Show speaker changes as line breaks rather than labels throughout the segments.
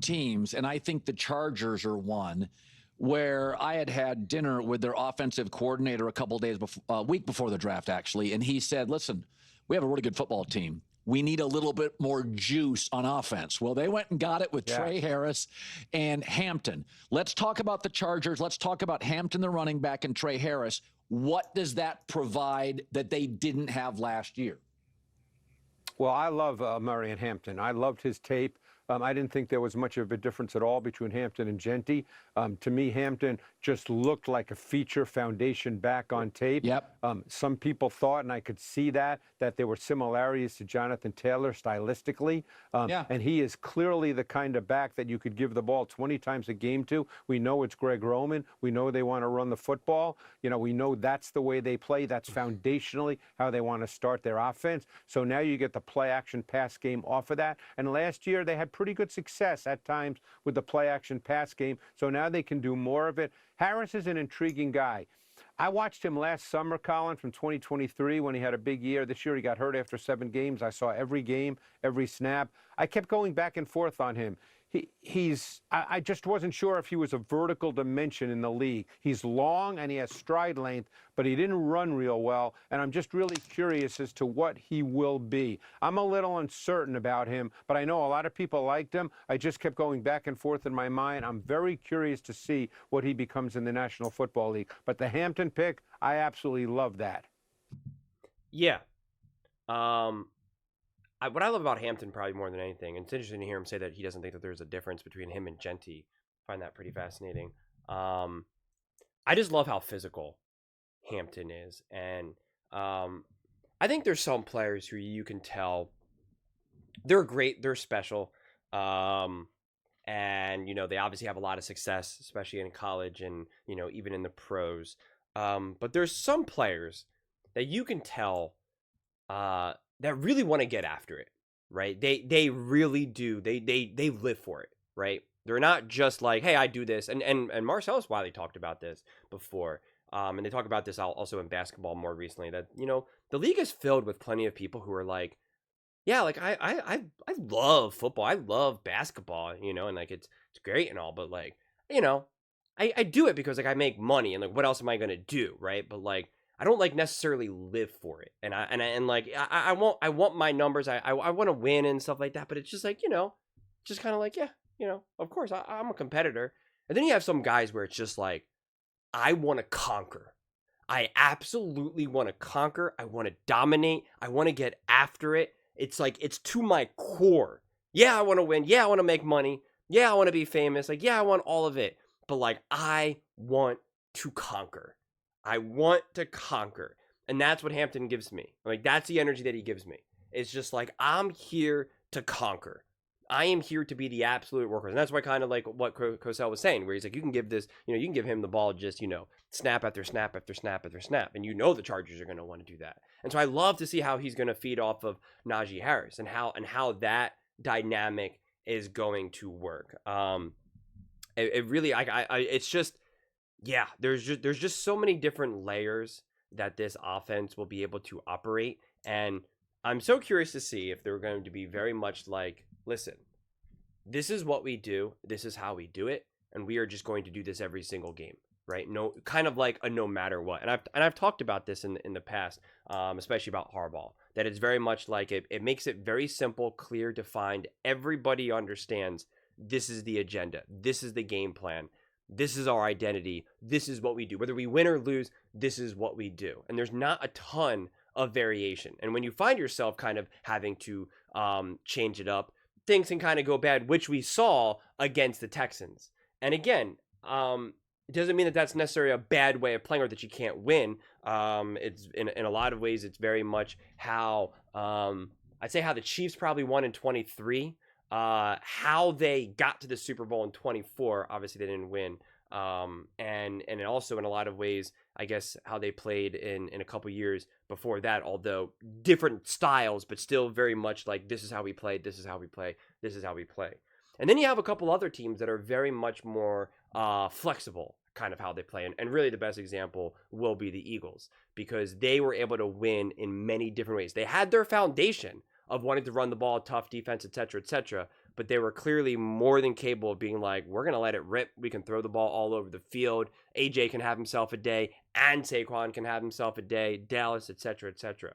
teams, and I think the Chargers are one, where I had dinner with their offensive coordinator a couple days before, a week before the draft, actually, and he said, listen, we have a really good football team. We need a little bit more juice on offense. Well, they went and got it with Trey Harris and Hampton. Let's talk about the Chargers. Let's talk about Hampton, the running back, and Trey Harris. What does that provide that they didn't have last year?
Well, I love Murray and Hampton. I loved his tape. I didn't think there was much of a difference at all between Hampton and Genty. To me, Hampton just looked like a feature foundation back on tape.
Yep.
Some people thought, and I could see that there were similarities to Jonathan Taylor stylistically. And he is clearly the kind of back that you could give the ball 20 times a game to. We know it's Greg Roman. We know they want to run the football. You know, we know that's the way they play. That's foundationally how they want to start their offense. So now you get the play action pass game off of that. And last year they had pretty good success at times with the play action pass game. So now they can do more of it. Harris is an intriguing guy. I watched him last summer, Colin, from 2023 when he had a big year. This year he got hurt after 7 games. I saw every game, every snap. I kept going back and forth on him. I just wasn't sure if he was a vertical dimension in the league. He's long and he has stride length, but he didn't run real well, and I'm just really curious as to what he will be. I'm a little uncertain about him, but I know a lot of people liked him. I just kept going back and forth in my mind. I'm very curious to see what he becomes in the National Football League. But the Hampton pick, I absolutely love that.
Yeah. What I love about Hampton probably more than anything, and it's interesting to hear him say that he doesn't think that there's a difference between him and Genty. I find that pretty fascinating. I just love how physical Hampton is. And I think there's some players who you can tell they're great, they're special. And, you know, they obviously have a lot of success, especially in college and, you know, even in the pros. But there's some players that you can tell that really want to get after it, right? They really do. They live for it, right? They're not just like, hey, I do this. And Marcellus Wiley talked about this before. And they talk about this also in basketball more recently, that, you know, the league is filled with plenty of people who are like, yeah, like I love football. I love basketball, you know, and like it's great and all, but like, you know, I do it because like I make money and like what else am I gonna do, right? But like I don't like necessarily live for it, and I want my numbers. I want to win and stuff like that. But it's just like, you know, just kind of like, yeah, you know, of course I'm a competitor. And then you have some guys where it's just like, I want to conquer. I absolutely want to conquer. I want to dominate. I want to get after it. It's like, it's to my core. Yeah, I want to win. Yeah, I want to make money. Yeah, I want to be famous. Like, yeah, I want all of it. But like, I want to conquer. I want to conquer. And that's what Hampton gives me. Like, that's the energy that he gives me. It's just like, I'm here to conquer. I am here to be the absolute workhorse. And that's why kind of like what Cosell was saying, where he's like, you can give this, you know, you can give him the ball just, you know, snap after snap after snap after snap. And you know the Chargers are going to want to do that. And so I love to see how he's going to feed off of Najee Harris and how that dynamic is going to work. It really, it's just, yeah, there's just so many different layers that this offense will be able to operate. And I'm so curious to see if they're going to be very much like, listen, this is what we do. This is how we do it. And we are just going to do this every single game, right? No, kind of like a no matter what. And I've talked about this in the past, especially about Harbaugh, that it's very much like it makes it very simple, clear, defined. Everybody understands this is the agenda. This is the game plan. This is our identity. This is what we do. Whether we win or lose, this is what we do. And there's not a ton of variation. And when you find yourself kind of having to change it up, things can kind of go bad, which we saw against the Texans. And again, it doesn't mean that that's necessarily a bad way of playing or that you can't win. It's in a lot of ways, it's very much how I'd say how the Chiefs probably won in 23. How they got to the Super Bowl in 24, obviously they didn't win. And also in a lot of ways, I guess how they played in a couple years before that, although different styles, but still very much like, this is how we play, this is how we play, this is how we play. And then you have a couple other teams that are very much more flexible, kind of how they play. And really the best example will be the Eagles, because they were able to win in many different ways. They had their foundation of wanting to run the ball, tough defense, etc., but they were clearly more than capable of being like, we're going to let it rip. We can throw the ball all over the field. AJ can have himself a day, and Saquon can have himself a day, Dallas, etc., etc.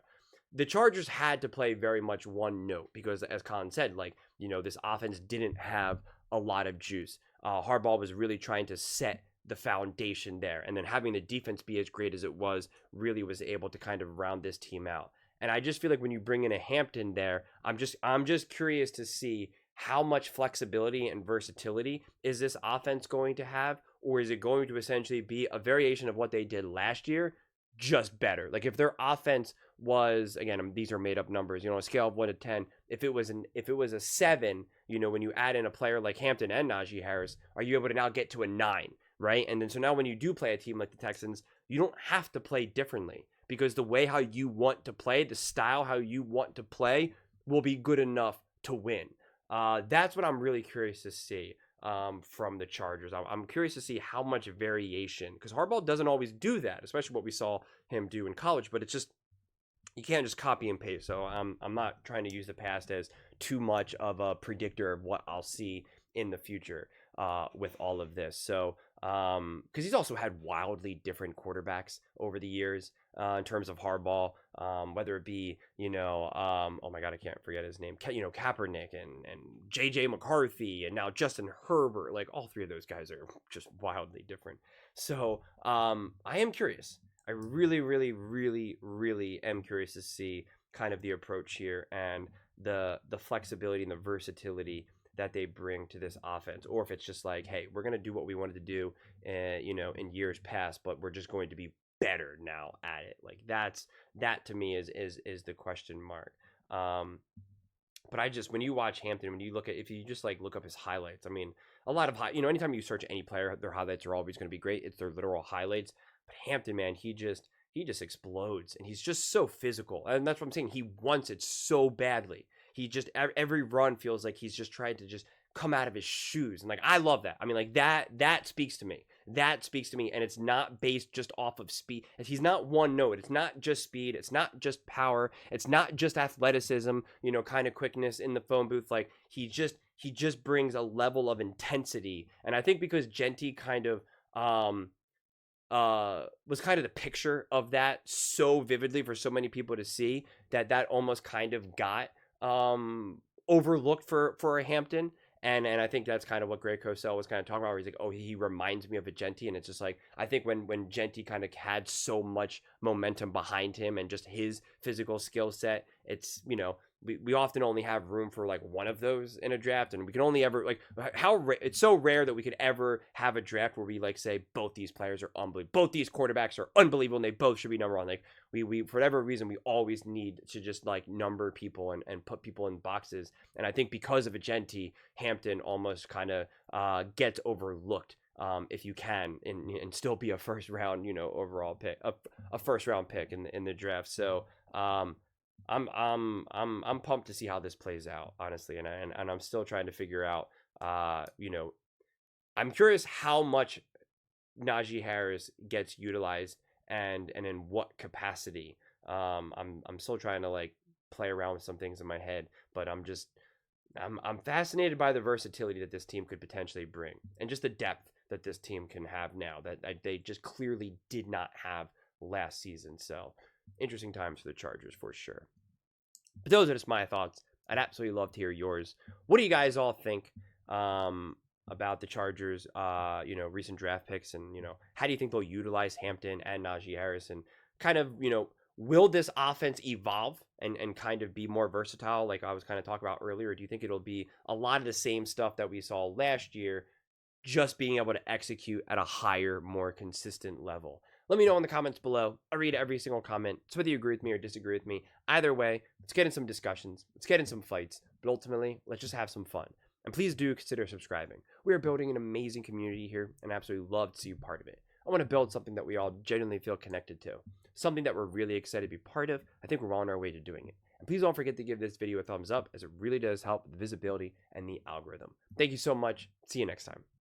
The Chargers had to play very much one note because, as Colin said, like, this offense didn't have a lot of juice. Harbaugh was really trying to set the foundation there, and then having the defense be as great as it was really was able to kind of round this team out. And I just feel like when you bring in a Hampton there, I'm just curious to see how much flexibility and versatility is this offense going to have, or is it going to essentially be a variation of what they did last year, just better? Like if their offense was, again, these are made up numbers, a scale of 1 to 10, if it was a 7, when you add in a player like Hampton and Najee Harris, are you able to now get to a 9, right? And then so now when you do play a team like the Texans, you don't have to play differently, because the way how you want to play, the style how you want to play, will be good enough to win. That's what I'm really curious to see from the Chargers. I'm curious to see how much variation, because Harbaugh doesn't always do that, especially what we saw him do in college. But it's just, you can't just copy and paste. So I'm not trying to use the past as too much of a predictor of what I'll see in the future with all of this. So because he's also had wildly different quarterbacks over the years in terms of Harbaugh, whether it be, oh my God, I can't forget his name, Kaepernick and JJ McCarthy, and now Justin Herbert. Like all three of those guys are just wildly different. So I am curious. I really, really, really, really am curious to see kind of the approach here and the flexibility and the versatility that they bring to this offense, or if it's just like, hey, we're going to do what we wanted to do, in years past, but we're just going to be better now at it. Like that to me is the question mark. But when you watch Hampton, if you just like look up his highlights, I mean, a lot of anytime you search any player, their highlights are always going to be great. It's their literal highlights. But Hampton, man, he just explodes, and he's just so physical, and that's what I'm saying. He wants it so badly. He just, every run feels like he's just trying to just come out of his shoes. And like, I love that. I mean, like that speaks to me. That speaks to me. And it's not based just off of speed. He's not one note. It's not just speed. It's not just power. It's not just athleticism, kind of quickness in the phone booth. Like he just brings a level of intensity. And I think because Genty kind of, was kind of the picture of that so vividly for so many people to see, that almost kind of got overlooked for a Hampton. And I think that's kind of what Greg Cosell was kind of talking about, where he's like, oh, he reminds me of a Genty. And it's just like, I think when Genty kind of had so much momentum behind him and just his physical skill set, it's, we often only have room for like one of those in a draft, and we can only ever like it's so rare that we could ever have a draft where we like say both these players are unbelievable, both these quarterbacks are unbelievable, and they both should be number one. Like we for whatever reason, we always need to just like number people and put people in boxes. And I think because of a Genty, Hampton almost kind of gets overlooked. If you can, and still be a first round, overall pick, a first round pick in the draft. So I'm pumped to see how this plays out, honestly, and I'm still trying to figure out, I'm curious how much Najee Harris gets utilized and in what capacity. I'm still trying to like play around with some things in my head, but I'm fascinated by the versatility that this team could potentially bring, and just the depth that this team can have now that they just clearly did not have last season. So interesting times for the Chargers for sure. But those are just my thoughts. I'd absolutely love to hear yours. What do you guys all think about the Chargers, recent draft picks, and, how do you think they'll utilize Hampton and Najee Harris, and kind of, will this offense evolve and kind of be more versatile like I was kind of talking about earlier? Or do you think it'll be a lot of the same stuff that we saw last year, just being able to execute at a higher, more consistent level? Let me know in the comments below. I read every single comment. So whether you agree with me or disagree with me, either way, let's get in some discussions. Let's get in some fights. But ultimately, let's just have some fun. And please do consider subscribing. We are building an amazing community here, and I absolutely love to see you part of it. I want to build something that we all genuinely feel connected to. Something that we're really excited to be part of. I think we're on our way to doing it. And please don't forget to give this video a thumbs up, as it really does help the visibility and the algorithm. Thank you so much. See you next time.